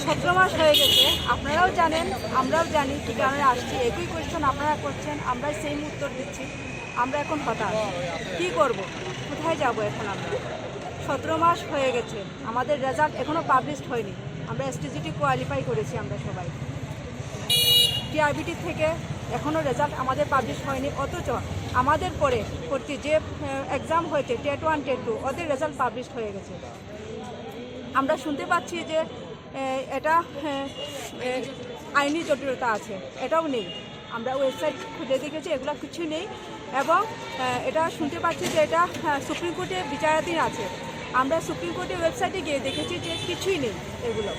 17 মাস হয়ে গেছে, আপনারাও জানেন আমরাও জানি কী কারণে আসছি। একই কোয়েশ্চেন আপনারা করছেন, আমরা সেম উত্তর দিচ্ছি। আমরা এখন হতাশ, কী করব, কোথায় যাব এখন আমরা? 17 মাস হয়ে গেছে, আমাদের রেজাল্ট এখনও পাবলিশড হয়নি। আমরা এসটিজিটি কোয়ালিফাই করেছি আমরা সবাই। টিআরবিটি থেকে এখনও রেজাল্ট আমাদের পাবলিশ হয়নি, অথচ আমাদের পরে যে এক্সাম হয়েছে টেট 1 টেট 2 ওদের রেজাল্ট পাবলিশড হয়ে গেছে। আমরা শুনতে পাচ্ছি যে এটা আইনি জটিলতা আছে, এটাও নেই। আমরা ওয়েবসাইট খুঁজে দেখেছি, এগুলো কিছু নেই। এবং এটা শুনতে পাচ্ছি যে এটা সুপ্রিম কোর্টে বিচারাধীন আছে। আমরা সুপ্রিম কোর্টের ওয়েবসাইটে গিয়ে দেখেছি যে কিছুই নেই এগুলো।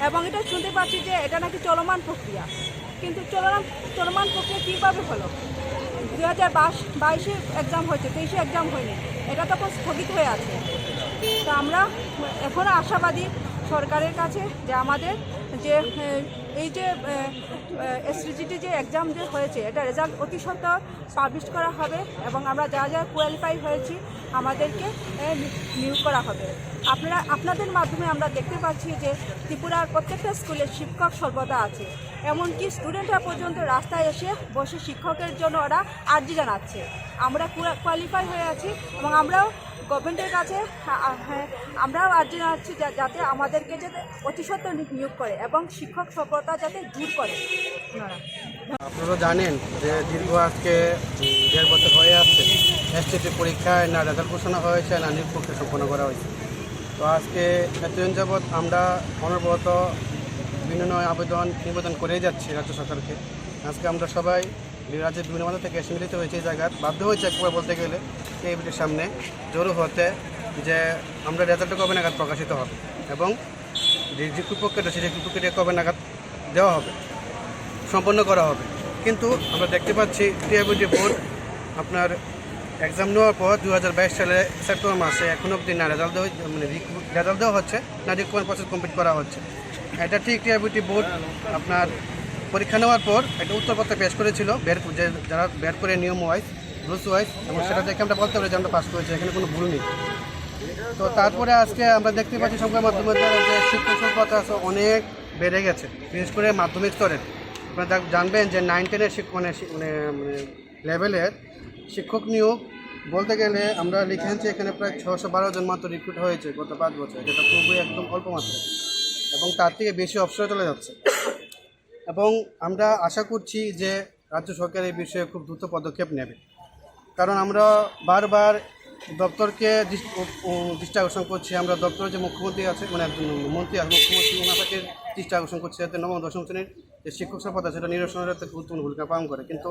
এবং এটা শুনতে পাচ্ছি যে এটা নাকি চলমান প্রক্রিয়া, কিন্তু চলমান প্রক্রিয়া কীভাবে হলো? 2022-এ এক্সাম হয়েছে, 23-এ এক্সাম হয়নি, এটা তখন স্থগিত হয়ে আছে। তো আমরা এখনও আশাবাদী সরকারের কাছে যে আমাদের যে এই যে এসটিজিটি যে এক্সাম যে হয়েছে এটা রেজাল্ট অতি সত্বর পাবলিশ করা হবে এবং আমরা যা যা কোয়ালিফাই হয়েছি আমাদেরকে নিয়োগ করা হবে। আপনাদের মাধ্যমে আমরা দেখতে পাচ্ছি যে ত্রিপুরার প্রত্যেকটা স্কুলে শিক্ষক সর্বদা আছে। এমনকি স্টুডেন্টরা পর্যন্ত রাস্তায় এসে বসে শিক্ষকের জন্য ওরা আর্জি জানাচ্ছে। আমরা কোয়ালিফাই হয়ে আছি এবং আমরাও গভর্নমেন্টের কাছে আমরাও আর্জি জানাচ্ছি যাতে আমাদেরকে যাতে অতি সত্বর নিয়োগ করে এবং শিক্ষক সফলতা যাতে দূর করে। আপনারা জানেন যে দীর্ঘ আজকে 1.5 বছর হয়ে আসছে এসটিটি পরীক্ষায় না রেজাল্ট ঘোষণা হয়েছে না নিয়োগ প্রক্রিয়া সম্পন্ন করা হয়েছে। তো আজকে এতদিন যাবৎ আমরা অনবরত বিভিন্ন নিবেদন করেই যাচ্ছি রাজ্য সরকারকে। আজকে আমরা সবাই রাজ্যের বিভিন্ন মাত্রা থেকে এসে মিলিত হয়েছে এই জায়গায়, বাধ্য হয়েছে একবার বলতে গেলে টিআরবিটির সামনে জড়ো হতে যে আমরা রেজাল্টটা কবে নাগাদ প্রকাশিত হবে এবং যে প্রক্রিয়াটা সেই প্রক্রিয়া কবে নাগাদ দেওয়া হবে, সম্পন্ন করা হবে। কিন্তু আমরা দেখতে পাচ্ছি টিআরবিটি বোর্ড আপনার এক্সাম নেওয়ার পর 2022 সালে সেপ্টেম্বর মাসে এখনও অবধি না রেজাল্ট দেওয়া হচ্ছে না রিক্রুটমেন্ট প্রসেস কমপ্লিট করা হচ্ছে। এটা ঠিক টিআরবিটি বোর্ড আপনার পরীক্ষা নেওয়ার পর একটা উত্তরপত্র পেশ করেছিল যারা বের করে নিয়ম ওয়াইজ রুলস ওয়াইজ, এবং সেটা দেখে আমরা বলতে পারি যে আমরা পাস করেছি, এখানে কোনো ভুল নেই। তো তারপরে আজকে আমরা দেখতে পাচ্ছি সংবাদ মাধ্যমের দ্বারা যে শিক্ষক সংখ্যা অনেক বেড়ে গেছে, বিশেষ করে মাধ্যমিক স্তরের। আপনারা জানবেন যে 9-10-এর মানে লেভেলের শিক্ষক নিয়োগ বলতে গেলে আমরা লিখে আনছি এখানে প্রায় 612 জন মাত্র রিক্রুট হয়েছে গত 5 বছর, যেটা খুবই একদম অল্প মাত্রা এবং তার থেকে বেশি অবসরে চলে যাচ্ছে। এবং আমরা আশা করছি যে রাজ্য সরকার এই বিষয়ে খুব দ্রুত পদক্ষেপ নেবে, কারণ আমরা বারবার দপ্তরকে দৃষ্টি আকর্ষণ করছি। আমরা দপ্তরের যে মুখ্যমন্ত্রী আছে মানে মন্ত্রী আছে, মুখ্যমন্ত্রী ওনাকে দৃষ্টি আকর্ষণ করছি যাতে নবম দশম শ্রেণীর যে শিক্ষক সম্পদ সেটা নিরসনের একটা গুরুত্বপূর্ণ ভূমিকা পালন করে। কিন্তু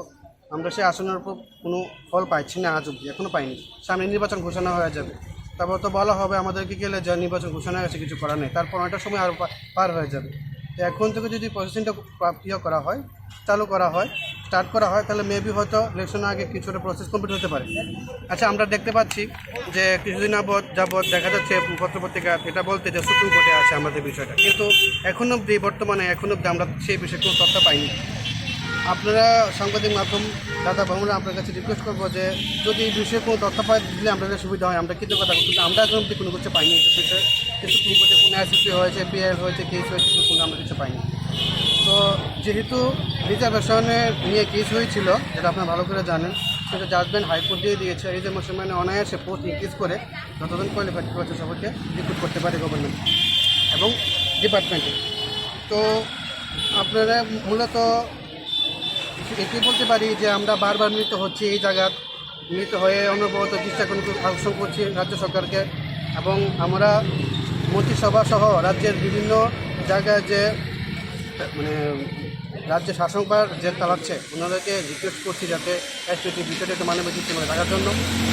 আমরা সেই আসনের উপর কোনো ফল পাইছি না, আজ অব্দি এখনও পাইনি। সামনে নির্বাচন ঘোষণা হয়ে যাবে, তারপর তো বলা হবে আমাদেরকে গেলে যে নির্বাচন ঘোষণা হয়েছে, কিছু করার নেই, তারপর অনেকটা সময় আরও পার হয়ে যাবে। তো এখন থেকে যদি প্রসেসিংটা করা হয়, চালু করা হয়, স্টার্ট করা হয়, তাহলে মেবি হয়তো ইলেকশনের আগে কিছুটা প্রসেস কমপ্লিট হতে পারে। আচ্ছা, আমরা দেখতে পাচ্ছি যে কিছুদিন যাবৎ দেখা যাচ্ছে পত্রপত্রিকা এটা বলতে যে সুপ্রিম কোর্টে আছে আমাদের বিষয়টা, কিন্তু বর্তমানে আমরা সেই বিষয়ে কোনো তথ্য পাইনি। আপনারা সাংবাদিক মাধ্যম দাদা ভ্রমণে আপনার কাছে রিকোয়েস্ট করবো যে যদি এই বিষয়ে কোনো তথ্য পাই দিলে আমাদের সুবিধা হয়, আমরা কিন্তু কথা কিন্তু আমরা এখন অব্দি কোনো কিছু পাইনি এই বিষয়ে। সুপ্রিম কোর্টে কোনো এসএসপি হয়েছে, পিএল হয়েছে, কেস হয়েছে, কোনো আমরা কিছু পাইনি। তো যেহেতু রিজার্ভেশনে নিয়ে কেস হয়েছিল, যেটা আপনারা ভালো করে জানেন, সেটা জাজমেন্ট হাইকোর্ট দিয়ে দিয়েছে। রিজার্ভেশন মানে অনায়াসে পোস্ট ইনক্রিজ করে যতজন কোয়ালিফাইড করেছে সবাইকে রিক্রুট করতে পারে গভর্নমেন্ট এবং ডিপার্টমেন্টে। তো আপনারা মূলত এটাই বলতে পারি যে আমরা বারবার মিলিত হচ্ছি এই জায়গায়, মিলিত হয়ে অনবরত দৃষ্টি আকর্ষণ করছি রাজ্য সরকারকে, এবং আমরা মন্ত্রিসভা সহ রাজ্যের বিভিন্ন জায়গায় যে মানে রাজ্যে শাসনভার যে চালাচ্ছে ওনাদেরকে রিকোয়েস্ট করছি যাতে এসটিটি বিষয়টা একটু মানবিক দৃষ্টিকোণে রাখার জন্য।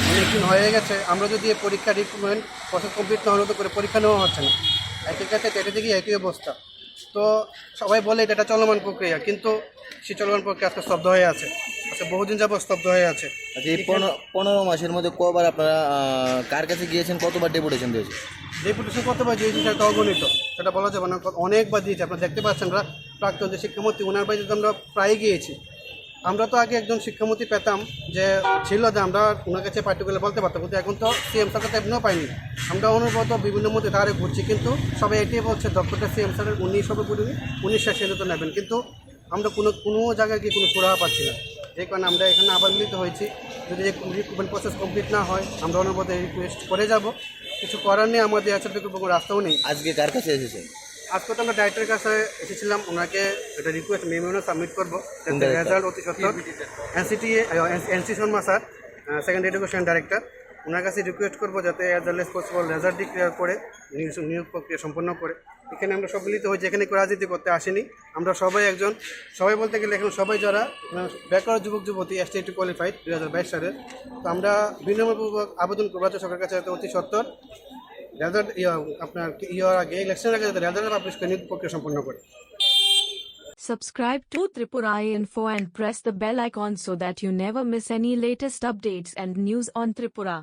অনেকদিন হয়ে গেছে, আমরা যদি এই পরীক্ষা রিক্রুটমেন্ট প্রসেস কমপ্লিট না হলে তো করে পরীক্ষা নেওয়া হচ্ছে না, একই কাছে টেটে দিকে একই অবস্থা। তো সবাই বলে এটা চলমান প্রক্রিয়া, কিন্তু সে চলমান প্রক্রিয়া আজকে স্তব্ধ হয়ে আছে, আচ্ছা বহুদিন যাবত স্তব্ধ হয়ে আছে। আচ্ছা, এই 15 মাসের মধ্যে কবার আপনারা কার কাছে গিয়েছেন, কতবার ডেপুটেশন দিয়েছে? ডেপুটেশন কতবার দিয়েছি সেটা অগণিত, সেটা বলা যাবে না, অনেকবার দিয়েছি। আপনারা দেখতে পাচ্ছেন প্রাক্তন যে শিক্ষামন্ত্রী ওনার বাড়িতে আমরা প্রায় গিয়েছি, আমরা তো আগে একজন শিক্ষামন্ত্রী পেতাম যে ছিল যে আমরা ওনার কাছে পার্টিকুলার বলতে পারতাম, কিন্তু এখন তো সিএম স্যার কাছে এমনিও পাইনি। আমরা অনুভূত বিভিন্ন মধ্যে তারে ঘুরছি, কিন্তু সবাই এটাই বলছে দপ্তরটা সিএম স্যারের উনি সবে পুরোনি, উনি শেষ সিদ্ধান্ত নেবেন, কিন্তু আমরা কোনো জায়গায় গিয়ে কোনো সুরাহা পাচ্ছি না। এই কারণে আমরা এখানে আবার মিলিত হয়েছি। যদি রিক্রুটমেন্ট প্রসেস কমপ্লিট না হয় আমরা অনুভূত রিকোয়েস্ট করে যাব। কিছু করার নেই, আমাদের আছে কোনো রাস্তাও নেই। আজকে কার কাছে এসেছেন? আজকে তো আমরা ডাইরেক্টরের কাছে এসেছিলাম, ওনাকে একটা রিকোয়েস্ট মেমো সাবমিট করবো, রেজাল্ট অতি সত্তর NC Sharma sir, second education director, ওনার কাছে রিকোয়েস্ট করবো যাতে as early as possible result declare করে নিয়োগ প্রক্রিয়া সম্পন্ন করে। এখানে আমরা সব মিলিত হয়েছি, এখানে কেউ রাজনীতি করতে আসেনি। আমরা সবাই বলতে গেলে এখন সবাই যারা বেকার যুবক যুবতী ST কোয়ালিফাইড 2022 সালের। তো আমরা বিনম্রপূর্বক আবেদন করবো সরকারের কাছে যাতে অতি সত্তর রেজাল্ট আপনার আগে ইলেকশনের আগে যাতে রেজাল্ট পাবলিশ করে নিয়োগ প্রক্রিয়া সম্পন্ন করে। Subscribe to Tripura Info and press the bell icon so that you never miss any latest updates and news on Tripura.